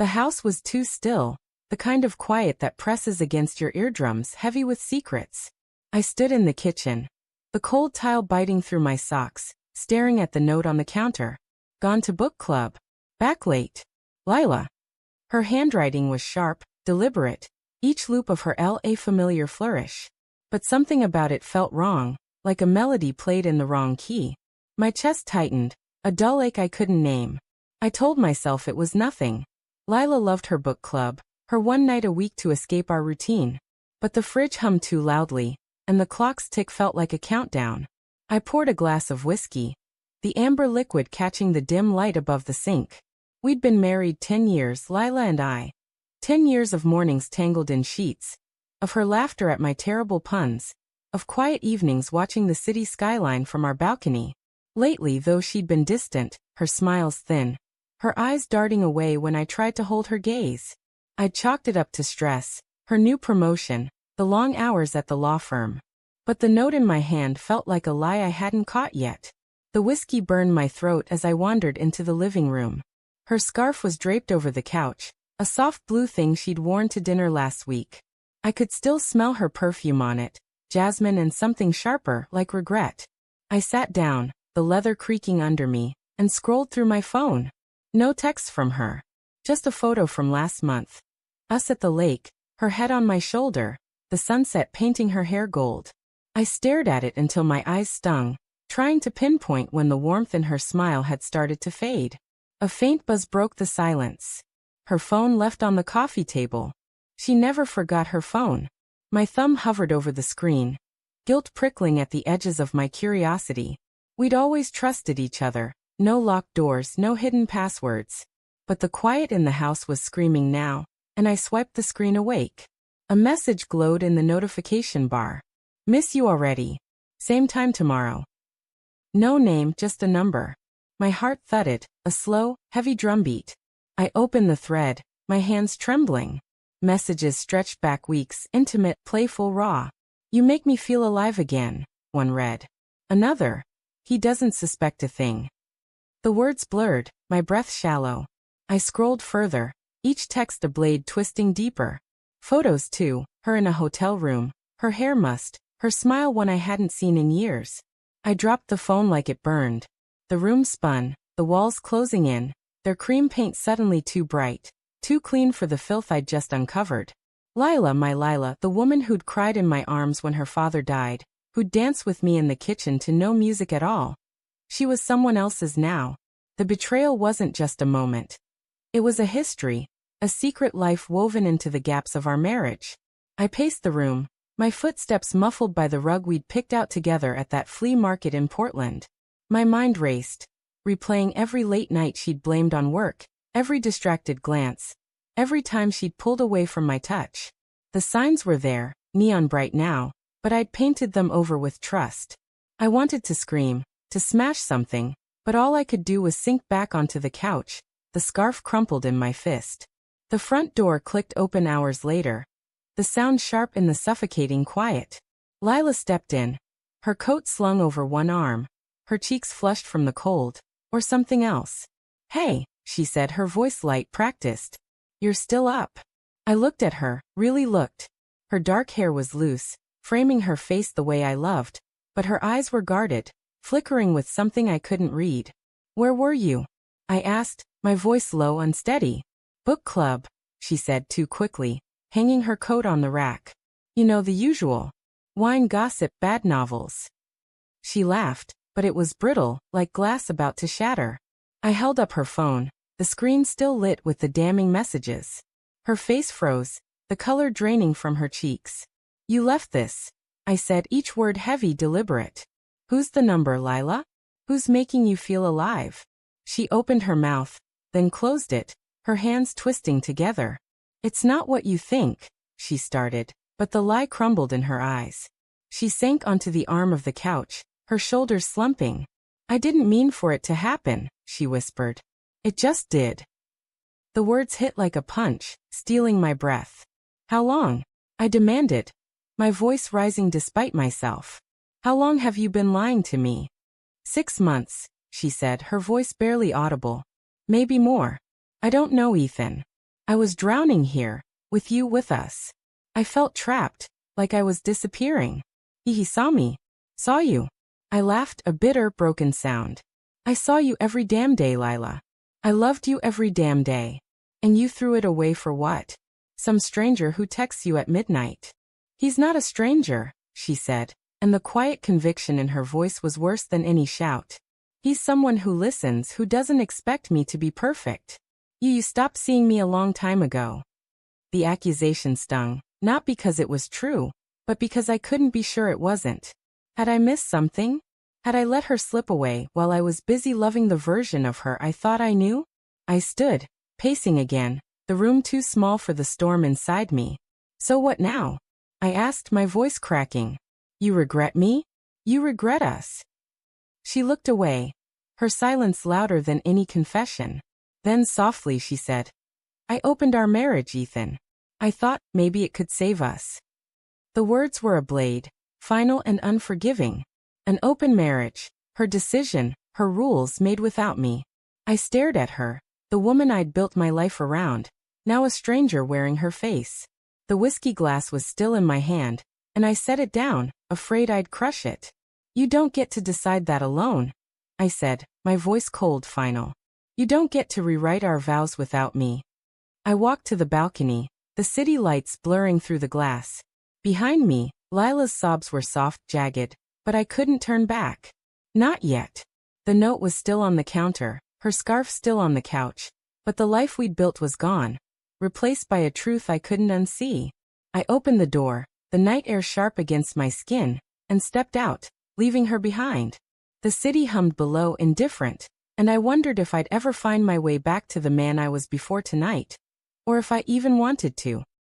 The house was too still, the kind of quiet that presses against your eardrums, heavy with secrets. I stood in the kitchen, the cold tile biting through my socks, staring at the note on the counter. Gone to book club. Back late. Lila. Her handwriting was sharp, deliberate, each loop of her L a familiar flourish. But something about it felt wrong, like a melody played in the wrong key. My chest tightened, a dull ache I couldn't name. I told myself it was nothing. Lila loved her book club, her one night a week to escape our routine. But the fridge hummed too loudly, and the clock's tick felt like a countdown. I poured a glass of whiskey, the amber liquid catching the dim light above the sink. We'd been married 10 years, Lila and I. 10 years of mornings tangled in sheets, of her laughter at my terrible puns, of quiet evenings watching the city skyline from our balcony. Lately, though she'd been distant, her smiles thin, her eyes darting away when I tried to hold her gaze. I'd chalked it up to stress, her new promotion, the long hours at the law firm. But the note in my hand felt like a lie I hadn't caught yet. The whiskey burned my throat as I wandered into the living room. Her scarf was draped over the couch, a soft blue thing she'd worn to dinner last week. I could still smell her perfume on it, jasmine and something sharper, like regret. I sat down, the leather creaking under me, and scrolled through my phone. No texts from her. Just a photo from last month. Us at the lake, her head on my shoulder, the sunset painting her hair gold. I stared at it until my eyes stung, trying to pinpoint when the warmth in her smile had started to fade. A faint buzz broke the silence. Her phone left on the coffee table. She never forgot her phone. My thumb hovered over the screen, guilt prickling at the edges of my curiosity. We'd always trusted each other, no locked doors, no hidden passwords. But the quiet in the house was screaming now, and I swiped the screen awake. A message glowed in the notification bar. Miss you already. Same time tomorrow. No name, just a number. My heart thudded, a slow, heavy drumbeat. I opened the thread, my hands trembling. Messages stretched back weeks, intimate, playful, raw. You make me feel alive again, one read. Another. He doesn't suspect a thing. The words blurred, my breath shallow. I scrolled further, each text a blade twisting deeper. Photos too, her in a hotel room, her hair mussed, her smile one I hadn't seen in years. I dropped the phone like it burned. The room spun, the walls closing in, their cream paint suddenly too bright, too clean for the filth I'd just uncovered. Lila, my Lila, the woman who'd cried in my arms when her father died, who'd danced with me in the kitchen to no music at all. She was someone else's now. The betrayal wasn't just a moment. It was a history, a secret life woven into the gaps of our marriage. I paced the room, my footsteps muffled by the rug we'd picked out together at that flea market in Portland. My mind raced, replaying every late night she'd blamed on work, every distracted glance, every time she'd pulled away from my touch. The signs were there, neon bright now, but I'd painted them over with trust. I wanted to scream, to smash something, but all I could do was sink back onto the couch, the scarf crumpled in my fist. The front door clicked open hours later, the sound sharp in the suffocating quiet. Lila stepped in, her coat slung over one arm, her cheeks flushed from the cold, or something else. Hey, she said, her voice light, practiced. You're still up. I looked at her, really looked. Her dark hair was loose, framing her face the way I loved, but her eyes were guarded, flickering with something I couldn't read. Where were you? I asked, my voice low, unsteady. Book club, she said too quickly, hanging her coat on the rack. You know, the usual. Wine, gossip, bad novels. She laughed, but it was brittle, like glass about to shatter. I held up her phone, the screen still lit with the damning messages. Her face froze, the color draining from her cheeks. You left this, I said, each word heavy, deliberate. Who's the number, Lila? Who's making you feel alive? She opened her mouth, then closed it, her hands twisting together. It's not what you think, she started, but the lie crumbled in her eyes. She sank onto the arm of the couch, her shoulders slumping. I didn't mean for it to happen, she whispered. It just did. The words hit like a punch, stealing my breath. How long? I demanded, my voice rising despite myself. How long have you been lying to me? 6 months, she said, her voice barely audible. Maybe more. I don't know, Ethan. I was drowning here, with you with us. I felt trapped, like I was disappearing. He saw me. Saw you. I laughed, a bitter, broken sound. I saw you every damn day, Lila. I loved you every damn day. And you threw it away for what? Some stranger who texts you at midnight. He's not a stranger, she said, and the quiet conviction in her voice was worse than any shout. He's someone who listens, who doesn't expect me to be perfect. You stopped seeing me a long time ago. The accusation stung, not because it was true, but because I couldn't be sure it wasn't. Had I missed something? Had I let her slip away while I was busy loving the version of her I thought I knew? I stood, pacing again, the room too small for the storm inside me. So what now? I asked, my voice cracking. You regret me? You regret us? She looked away, her silence louder than any confession. Then softly she said, I opened our marriage, Ethan. I thought maybe it could save us. The words were a blade, final and unforgiving. An open marriage, her decision, her rules made without me. I stared at her, the woman I'd built my life around, now a stranger wearing her face. The whiskey glass was still in my hand, and I set it down, afraid I'd crush it. You don't get to decide that alone, I said, my voice cold, final. You don't get to rewrite our vows without me. I walked to the balcony, the city lights blurring through the glass. Behind me, Lila's sobs were soft, jagged, but I couldn't turn back. Not yet. The note was still on the counter, her scarf still on the couch, but the life we'd built was gone, replaced by a truth I couldn't unsee. I opened the door, the night air sharp against my skin, and stepped out, leaving her behind. The city hummed below, indifferent, and I wondered if I'd ever find my way back to the man I was before tonight, or if I even wanted to.